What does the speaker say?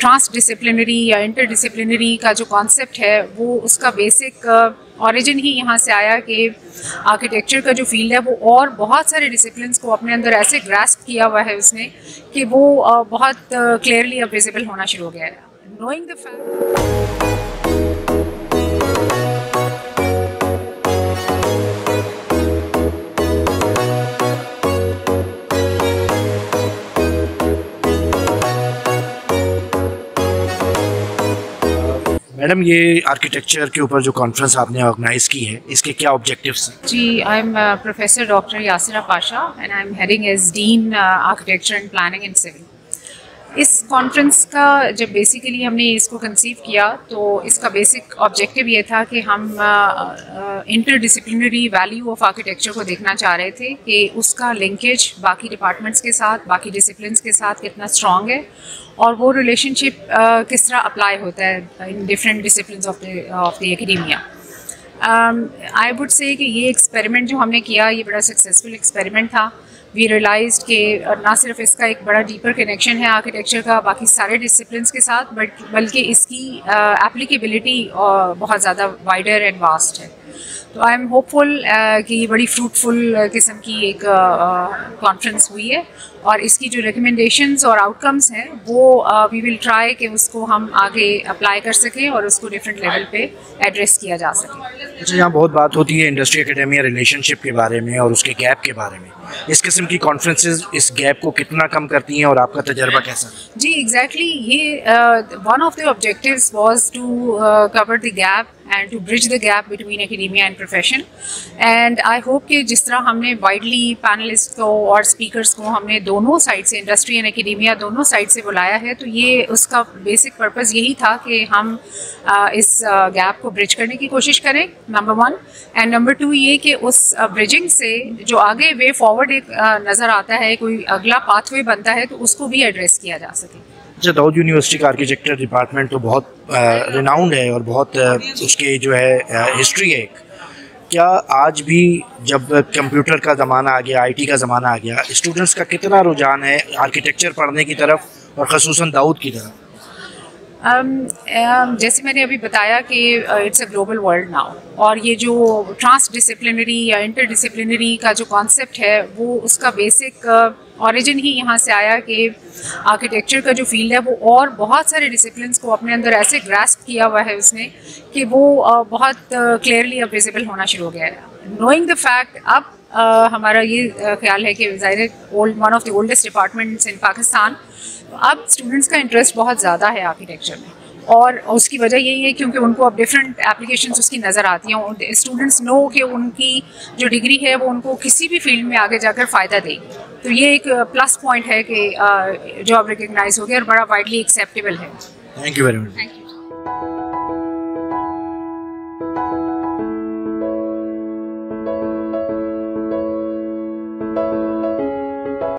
Trans disciplinary या inter disciplinary का जो कॉन्सेप्ट है वो उसका बेसिक ऑरिजिन ही यहाँ से आया कि आर्किटेक्चर का जो फील्ड है वो और बहुत सारे डिसिप्लिन्स को अपने अंदर ऐसे ग्रास्प किया हुआ है उसने कि वो बहुत क्लियरली अब विजिबल होना शुरू हो गया है। नोइंग द फैक्ट मैडम, ये आर्किटेक्चर के ऊपर जो कॉन्फ्रेंस आपने ऑर्गेनाइज की है, इसके क्या ऑब्जेक्टिव्स हैं? जी, I am professor doctor Yasira Pasha and I am heading as dean architecture and planning and civil. इस कॉन्फ्रेंस का जब बेसिकली हमने इसको कंसीव किया तो इसका बेसिक ऑब्जेक्टिव ये था कि हम इंटरडिसिप्लिनरी वैल्यू ऑफ आर्किटेक्चर को देखना चाह रहे थे कि उसका लिंकेज बाकी डिपार्टमेंट्स के साथ, बाकी डिसिप्लिन्स के साथ कितना स्ट्रॉन्ग है और वो रिलेशनशिप किस तरह अप्लाई होता है in different disciplines of the academia. I would say कि ये एक्सपेरिमेंट जो हमने किया ये बड़ा सक्सेसफुल एक्सपेरिमेंट था। वी रियलाइज्ड कि ना सिर्फ इसका एक बड़ा डीपर कनेक्शन है आर्किटेक्चर का बाकी सारे डिसिप्लिन्स के साथ बल्कि इसकी एप्लीकेबिलिटी बहुत ज़्यादा वाइडर एंड वास्ट है। तो आई एम होपफुल कि ये बड़ी फ्रूटफुल किस्म की एक कॉन्फ्रेंस हुई है और इसकी जो रिकमेंडेशंस और आउटकम्स हैं वो वी विल ट्राई कि उसको हम आगे अप्लाई कर सकें और उसको डिफरेंट लेवल पे एड्रेस किया जा सके। अच्छा, यहाँ बहुत बात होती है इंडस्ट्री एकेडेमिया रिलेशनशिप के बारे में और उसके गैप के बारे में। इस किस्म की कॉन्फ्रेंसेस इस गैप को कितना कम करती हैं और आपका तजर्बा कैसा? जी, एग्जैक्टली ये one of the objectives was to cover the gap and to bridge the gap between academia and profession. And I hope कि जिस तरह हमने वाइडली पैनलिस्ट को और स्पीकर्स को हमने दोनों साइड से, इंडस्ट्री एंड एकेडेमिया दोनों साइड से बुलाया है, तो ये उसका बेसिक पर्पस यही था कि हम इस गैप को ब्रिज करने की कोशिश करें, number one. And number two ये कि उस ब्रिजिंग से जो आगे वे फॉरवर्ड एक नज़र आता है, कोई अगला पाथवे बनता है, तो उसको भी एड्रेस किया जा सके। अच्छा, दाऊद यूनिवर्सिटी का आर्किटेक्चर डिपार्टमेंट तो बहुत रिनाउंड है और बहुत उसके जो है हिस्ट्री है। क्या आज भी जब कंप्यूटर का ज़माना आ गया, आईटी का ज़माना आ गया, स्टूडेंट्स का कितना रुझान है आर्किटेक्चर पढ़ने की तरफ और ख़ुसूसन दाऊद की तरफ? जैसे मैंने अभी बताया कि it's a global world now और ये जो ट्रांस डिसिप्लिनरी या इंटर डिसिप्लिनरी का जो कॉन्सेप्ट है वो उसका बेसिक ऑरिजिन ही यहाँ से आया कि आर्किटेक्चर का जो फील्ड है वो और बहुत सारे डिसिप्लिन्स को अपने अंदर ऐसे ग्रास्प किया हुआ है उसने कि वो बहुत क्लियरली अब विजिबल होना शुरू हो गया है। नोइंग द फैक्ट, अब हमारा ये ख्याल है कि ज़ाहिर one of the oldest departments इन पाकिस्तान, अब स्टूडेंट्स का इंटरेस्ट बहुत ज़्यादा है आर्किटेक्चर में और उसकी वजह यही है क्योंकि उनको अब डिफरेंट एप्लीकेशंस उसकी नज़र आती हैं। स्टूडेंट्स नो कि उनकी जो डिग्री है वो उनको किसी भी फील्ड में आगे जाकर फ़ायदा देगी। तो ये एक प्लस पॉइंट है कि जो अब रिकग्नाइज हो गया और बड़ा वाइडली एक्सेप्टेबल है। Thank you very much. Thank you.